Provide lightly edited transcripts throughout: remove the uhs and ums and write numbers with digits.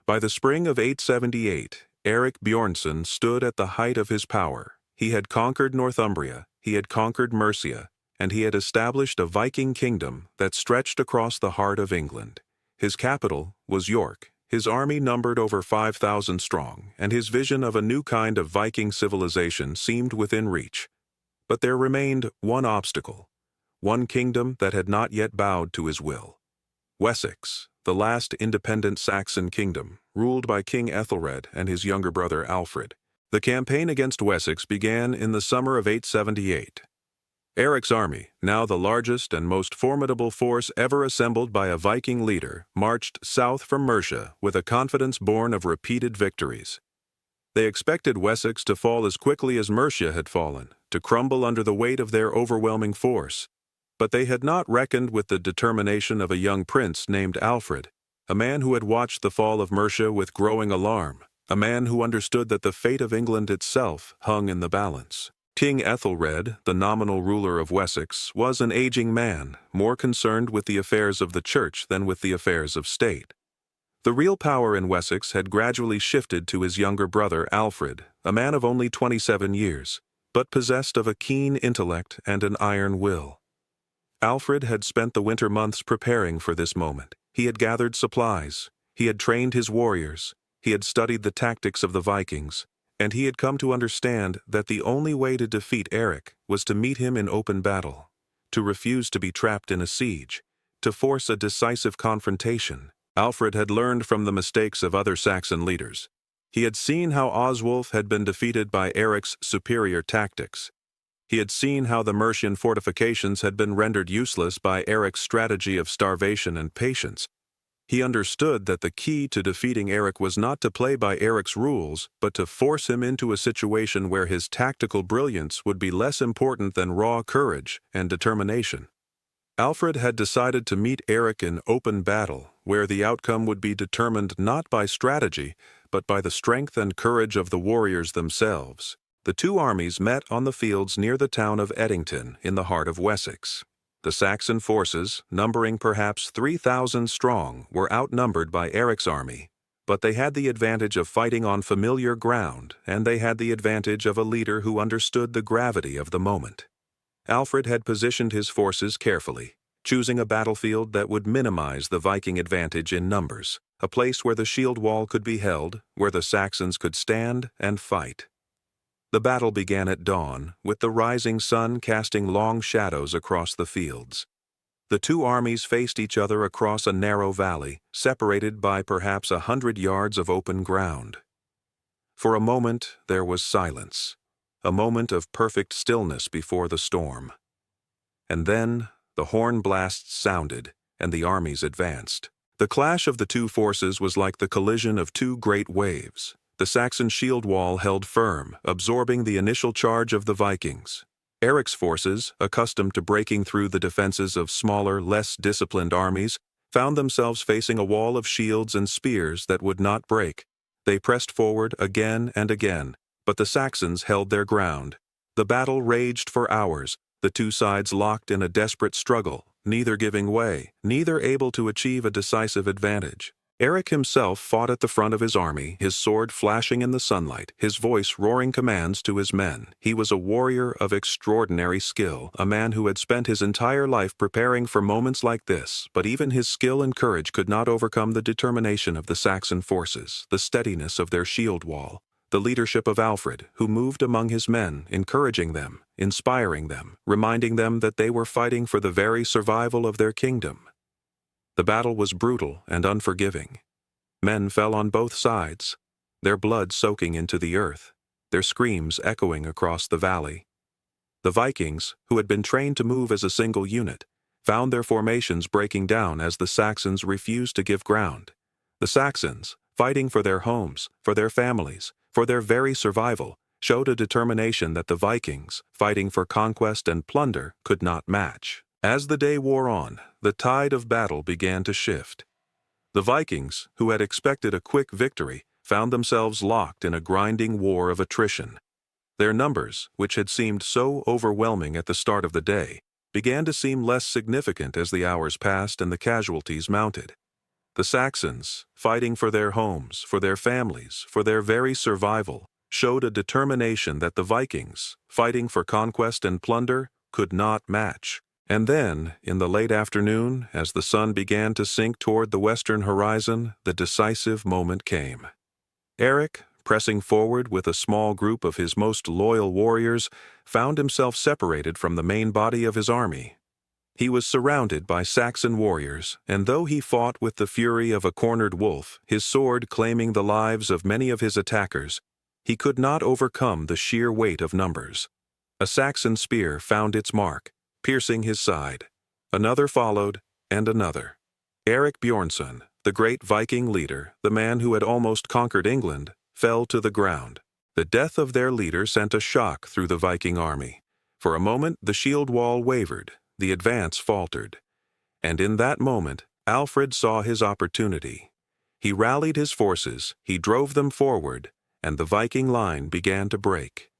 By the spring of 878, Erik Bjornsson stood at the height of his power. He had conquered Northumbria, he had conquered Mercia, and he had established a Viking kingdom that stretched across the heart of England. His capital was York. His army numbered over 5,000 strong, and his vision of a new kind of Viking civilization seemed within reach. But there remained one obstacle, one kingdom that had not yet bowed to his will. Wessex, the last independent Saxon kingdom, ruled by King Ethelred and his younger brother Alfred. The campaign against Wessex began in the summer of 878. Erik's army, now the largest and most formidable force ever assembled by a Viking leader, marched south from Mercia with a confidence born of repeated victories. They expected Wessex to fall as quickly as Mercia had fallen, to crumble under the weight of their overwhelming force. But they had not reckoned with the determination of a young prince named Alfred, a man who had watched the fall of Mercia with growing alarm, a man who understood that the fate of England itself hung in the balance. King Ethelred, the nominal ruler of Wessex, was an aging man, more concerned with the affairs of the church than with the affairs of state. The real power in Wessex had gradually shifted to his younger brother Alfred, a man of only 27 years, but possessed of a keen intellect and an iron will. Alfred had spent the winter months preparing for this moment. He had gathered supplies, he had trained his warriors, he had studied the tactics of the Vikings, and he had come to understand that the only way to defeat Erik was to meet him in open battle, to refuse to be trapped in a siege, to force a decisive confrontation. Alfred had learned from the mistakes of other Saxon leaders. He had seen how Oswulf had been defeated by Erik's superior tactics. He had seen how the Mercian fortifications had been rendered useless by Erik's strategy of starvation and patience. He understood that the key to defeating Erik was not to play by Erik's rules, but to force him into a situation where his tactical brilliance would be less important than raw courage and determination. Alfred had decided to meet Erik in open battle, where the outcome would be determined not by strategy, but by the strength and courage of the warriors themselves. The two armies met on the fields near the town of Edington in the heart of Wessex. The Saxon forces, numbering perhaps 3,000 strong, were outnumbered by Erik's army, but they had the advantage of fighting on familiar ground, and they had the advantage of a leader who understood the gravity of the moment. Alfred had positioned his forces carefully, choosing a battlefield that would minimize the Viking advantage in numbers, a place where the shield wall could be held, where the Saxons could stand and fight. The battle began at dawn, with the rising sun casting long shadows across the fields. The two armies faced each other across a narrow valley, separated by perhaps 100 yards of open ground. For a moment there was silence, a moment of perfect stillness before the storm. And then the horn blasts sounded, and the armies advanced. The clash of the two forces was like the collision of two great waves. The Saxon shield wall held firm, absorbing the initial charge of the Vikings. Erik's forces, accustomed to breaking through the defenses of smaller, less disciplined armies, found themselves facing a wall of shields and spears that would not break. They pressed forward again and again, but the Saxons held their ground. The battle raged for hours, the two sides locked in a desperate struggle, neither giving way, neither able to achieve a decisive advantage. Erik himself fought at the front of his army, his sword flashing in the sunlight, his voice roaring commands to his men. He was a warrior of extraordinary skill, a man who had spent his entire life preparing for moments like this, but even his skill and courage could not overcome the determination of the Saxon forces, the steadiness of their shield wall, the leadership of Alfred, who moved among his men, encouraging them, inspiring them, reminding them that they were fighting for the very survival of their kingdom. The battle was brutal and unforgiving. Men fell on both sides, their blood soaking into the earth, their screams echoing across the valley. The Vikings, who had been trained to move as a single unit, found their formations breaking down as the Saxons refused to give ground. The Saxons, fighting for their homes, for their families, for their very survival, showed a determination that the Vikings, fighting for conquest and plunder, could not match. As the day wore on, the tide of battle began to shift. The Vikings, who had expected a quick victory, found themselves locked in a grinding war of attrition. Their numbers, which had seemed so overwhelming at the start of the day, began to seem less significant as the hours passed and the casualties mounted. The Saxons, fighting for their homes, for their families, for their very survival, showed a determination that the Vikings, fighting for conquest and plunder, could not match. And then, in the late afternoon, as the sun began to sink toward the western horizon, the decisive moment came. Erik, pressing forward with a small group of his most loyal warriors, found himself separated from the main body of his army. He was surrounded by Saxon warriors, and though he fought with the fury of a cornered wolf, his sword claiming the lives of many of his attackers, he could not overcome the sheer weight of numbers. A Saxon spear found its mark, piercing his side. Another followed, and another. Erik Bjornsson, the great Viking leader, the man who had almost conquered England, fell to the ground. The death of their leader sent a shock through the Viking army. For a moment the shield wall wavered, the advance faltered. And in that moment, Alfred saw his opportunity. He rallied his forces, he drove them forward, and the Viking line began to break.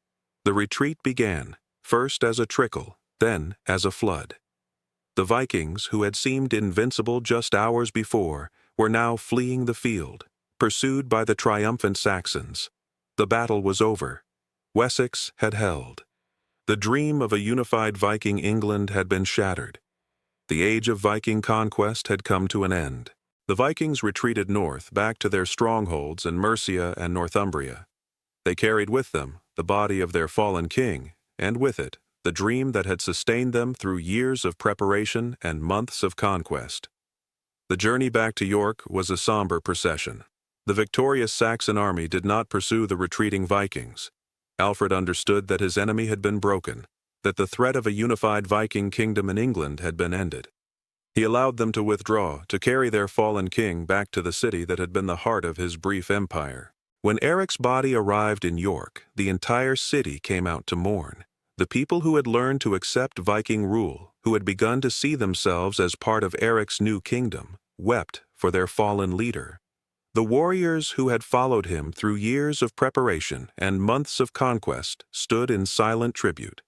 The retreat began, first as a trickle, then as a flood. The Vikings, who had seemed invincible just hours before, were now fleeing the field, pursued by the triumphant Saxons. The battle was over. Wessex had held. The dream of a unified Viking England had been shattered. The age of Viking conquest had come to an end. The Vikings retreated north back to their strongholds in Mercia and Northumbria. They carried with them the body of their fallen king, and with it, the dream that had sustained them through years of preparation and months of conquest. The journey back to York was a somber procession. The victorious Saxon army did not pursue the retreating Vikings. Alfred understood that his enemy had been broken, that the threat of a unified Viking kingdom in England had been ended. He allowed them to withdraw, to carry their fallen king back to the city that had been the heart of his brief empire. When Erik's body arrived in York, the entire city came out to mourn. The people who had learned to accept Viking rule, who had begun to see themselves as part of Erik's new kingdom, wept for their fallen leader. The warriors who had followed him through years of preparation and months of conquest stood in silent tribute.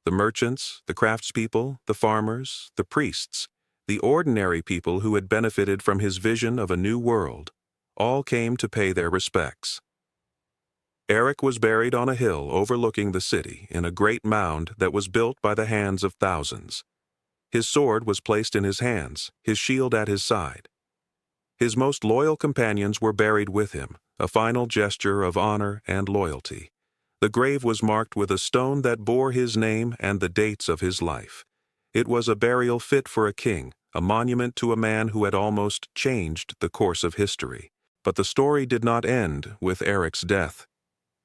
The merchants, the craftspeople, the farmers, the priests, the ordinary people who had benefited from his vision of a new world, all came to pay their respects. Erik was buried on a hill overlooking the city in a great mound that was built by the hands of thousands. His sword was placed in his hands, his shield at his side. His most loyal companions were buried with him, a final gesture of honor and loyalty. The grave was marked with a stone that bore his name and the dates of his life. It was a burial fit for a king, a monument to a man who had almost changed the course of history. But the story did not end with Erik's death.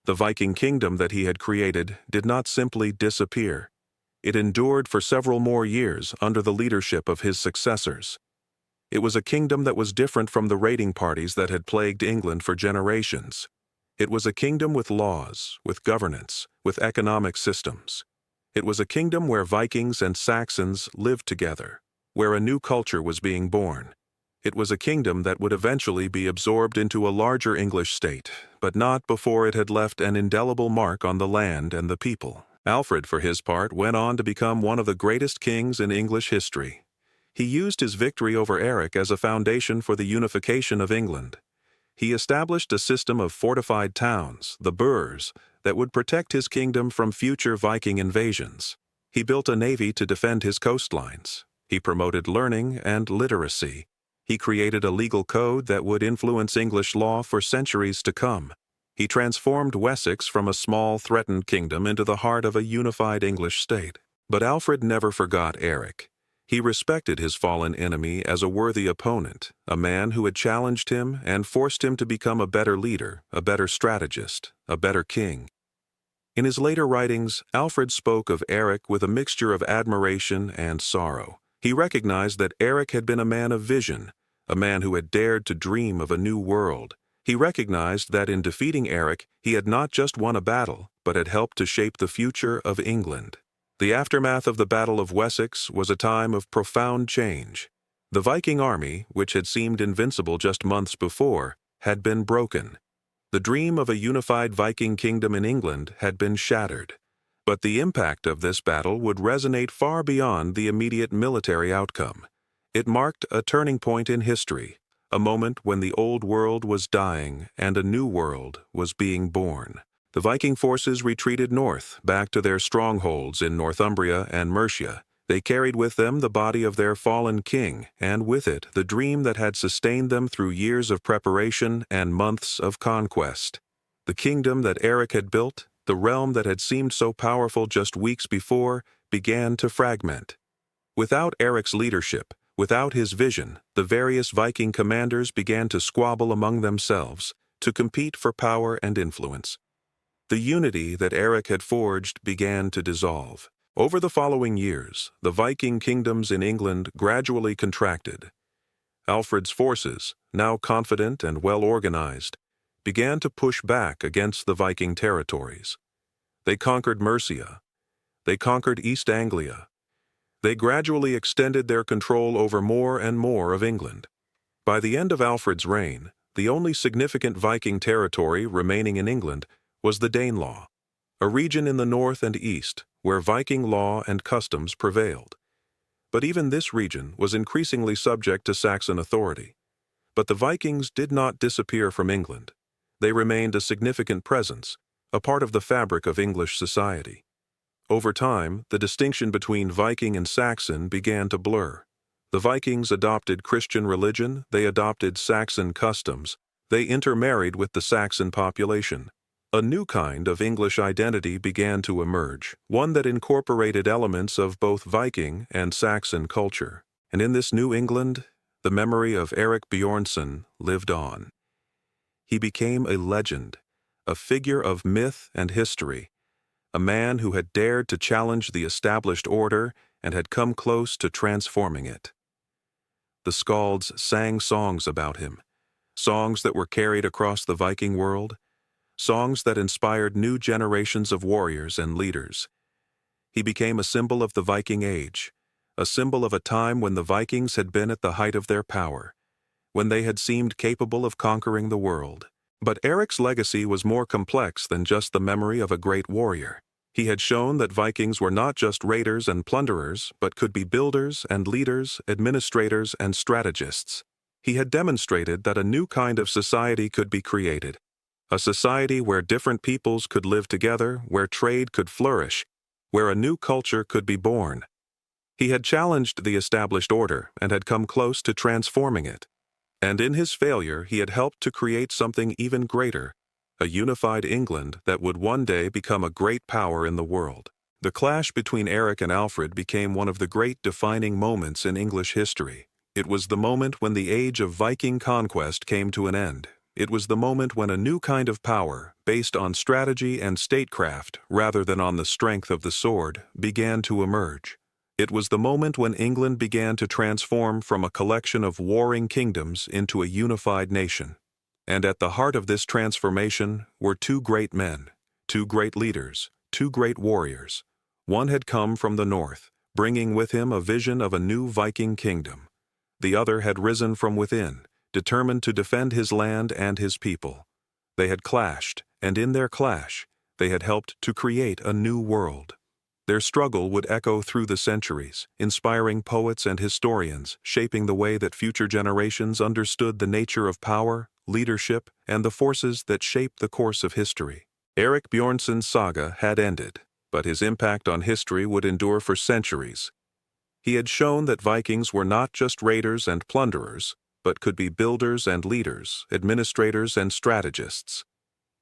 The Viking kingdom that he had created did not simply disappear. It endured for several more years under the leadership of his successors. It was a kingdom that was different from the raiding parties that had plagued England for generations. It was a kingdom with laws, with governance, with economic systems. It was a kingdom where Vikings and Saxons lived together, where a new culture was being born. It was a kingdom that would eventually be absorbed into a larger English state, but not before it had left an indelible mark on the land and the people. Alfred, for his part, went on to become one of the greatest kings in English history. He used his victory over Erik as a foundation for the unification of England. He established a system of fortified towns, the burhs, that would protect his kingdom from future Viking invasions. He built a navy to defend his coastlines. He promoted learning and literacy. He created a legal code that would influence English law for centuries to come. He transformed Wessex from a small, threatened kingdom into the heart of a unified English state. But Alfred never forgot Erik. He respected his fallen enemy as a worthy opponent, a man who had challenged him and forced him to become a better leader, a better strategist, a better king. In his later writings, Alfred spoke of Erik with a mixture of admiration and sorrow. He recognized that Erik had been a man of vision, a man who had dared to dream of a new world. He recognized that in defeating Erik, he had not just won a battle, but had helped to shape the future of England. The aftermath of the Battle of Wessex was a time of profound change. The Viking army, which had seemed invincible just months before, had been broken. The dream of a unified Viking kingdom in England had been shattered. But the impact of this battle would resonate far beyond the immediate military outcome. It marked a turning point in history, a moment when the old world was dying and a new world was being born. The Viking forces retreated north, back to their strongholds in Northumbria and Mercia. They carried with them the body of their fallen king, and with it the dream that had sustained them through years of preparation and months of conquest. The kingdom that Erik had built, the realm that had seemed so powerful just weeks before, began to fragment. Without Erik's leadership, without his vision, the various Viking commanders began to squabble among themselves, to compete for power and influence. The unity that Erik had forged began to dissolve. Over the following years, the Viking kingdoms in England gradually contracted. Alfred's forces, now confident and well-organized, began to push back against the Viking territories. They conquered Mercia. They conquered East Anglia. They gradually extended their control over more and more of England. By the end of Alfred's reign, the only significant Viking territory remaining in England was the Danelaw, a region in the north and east where Viking law and customs prevailed. But even this region was increasingly subject to Saxon authority. But the Vikings did not disappear from England. They remained a significant presence, a part of the fabric of English society. Over time, the distinction between Viking and Saxon began to blur. The Vikings adopted Christian religion, they adopted Saxon customs, they intermarried with the Saxon population. A new kind of English identity began to emerge, one that incorporated elements of both Viking and Saxon culture. And in this New England, the memory of Erik Bjornsson lived on. He became a legend, a figure of myth and history, a man who had dared to challenge the established order and had come close to transforming it. The skalds sang songs about him, songs that were carried across the Viking world, songs that inspired new generations of warriors and leaders. He became a symbol of the Viking Age, a symbol of a time when the Vikings had been at the height of their power, when they had seemed capable of conquering the world. But Erik's legacy was more complex than just the memory of a great warrior. He had shown that Vikings were not just raiders and plunderers, but could be builders and leaders, administrators and strategists. He had demonstrated that a new kind of society could be created, a society where different peoples could live together, where trade could flourish, where a new culture could be born. He had challenged the established order and had come close to transforming it. And in his failure, he had helped to create something even greater, a unified England that would one day become a great power in the world. The clash between Erik and Alfred became one of the great defining moments in English history. It was the moment when the age of Viking conquest came to an end. It was the moment when a new kind of power, based on strategy and statecraft rather than on the strength of the sword, began to emerge. It was the moment when England began to transform from a collection of warring kingdoms into a unified nation. And at the heart of this transformation were two great men, two great leaders, two great warriors. One had come from the north, bringing with him a vision of a new Viking kingdom. The other had risen from within, determined to defend his land and his people. They had clashed, and in their clash, they had helped to create a new world. Their struggle would echo through the centuries, inspiring poets and historians, shaping the way that future generations understood the nature of power, leadership, and the forces that shape the course of history. Erik Bjornsson's saga had ended, but his impact on history would endure for centuries. He had shown that Vikings were not just raiders and plunderers, but could be builders and leaders, administrators and strategists.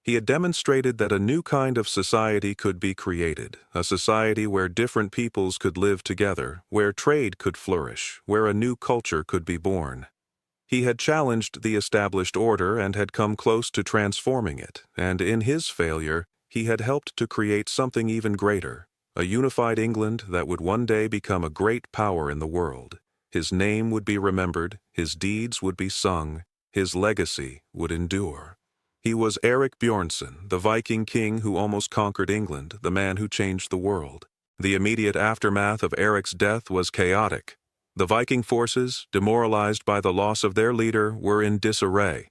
He had demonstrated that a new kind of society could be created, a society where different peoples could live together, where trade could flourish, where a new culture could be born. He had challenged the established order and had come close to transforming it, and in his failure, he had helped to create something even greater, a unified England that would one day become a great power in the world. His name would be remembered, his deeds would be sung, his legacy would endure. He was Erik Bjornsson, the Viking king who almost conquered England, the man who changed the world. The immediate aftermath of Erik's death was chaotic. The Viking forces, demoralized by the loss of their leader, were in disarray.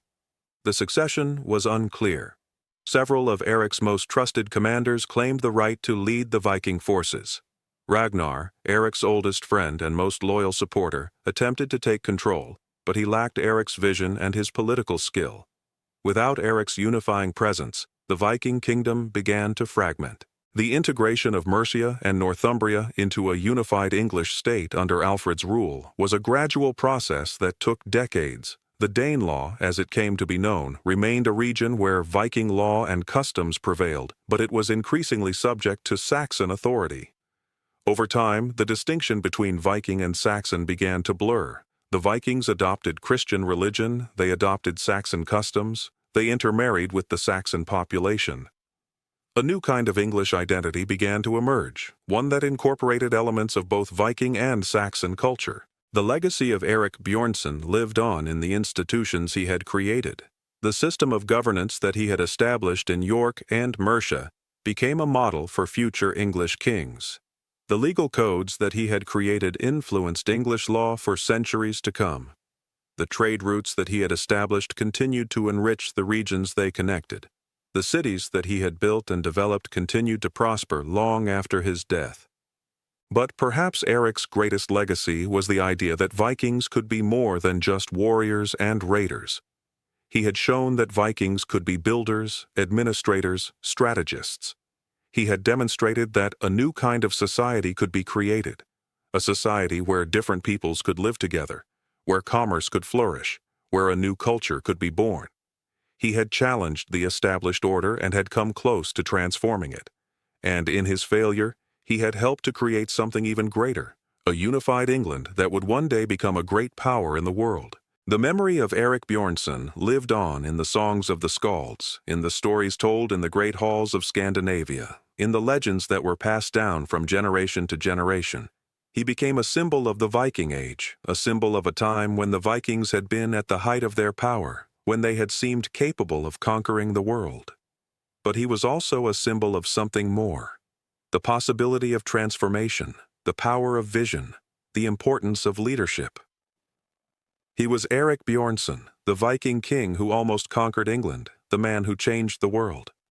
The succession was unclear. Several of Erik's most trusted commanders claimed the right to lead the Viking forces. Ragnar, Erik's oldest friend and most loyal supporter, attempted to take control, but he lacked Erik's vision and his political skill. Without Erik's unifying presence, the Viking kingdom began to fragment. The integration of Mercia and Northumbria into a unified English state under Alfred's rule was a gradual process that took decades. The Danelaw, as it came to be known, remained a region where Viking law and customs prevailed, but it was increasingly subject to Saxon authority. Over time, the distinction between Viking and Saxon began to blur. The Vikings adopted Christian religion, they adopted Saxon customs, they intermarried with the Saxon population. A new kind of English identity began to emerge, one that incorporated elements of both Viking and Saxon culture. The legacy of Erik Bjornsson lived on in the institutions he had created. The system of governance that he had established in York and Mercia became a model for future English kings. The legal codes that he had created influenced English law for centuries to come. The trade routes that he had established continued to enrich the regions they connected. The cities that he had built and developed continued to prosper long after his death. But perhaps Erik's greatest legacy was the idea that Vikings could be more than just warriors and raiders. He had shown that Vikings could be builders, administrators, strategists. He had demonstrated that a new kind of society could be created, a society where different peoples could live together, where commerce could flourish, where a new culture could be born. He had challenged the established order and had come close to transforming it. And in his failure, he had helped to create something even greater, a unified England that would one day become a great power in the world. The memory of Erik Bjornsson lived on in the songs of the Skalds, in the stories told in the great halls of Scandinavia, in the legends that were passed down from generation to generation. He became a symbol of the Viking Age, a symbol of a time when the Vikings had been at the height of their power, when they had seemed capable of conquering the world. But he was also a symbol of something more: the possibility of transformation, the power of vision, the importance of leadership. He was Erik Bjornsson, the Viking king who almost conquered England, the man who changed the world.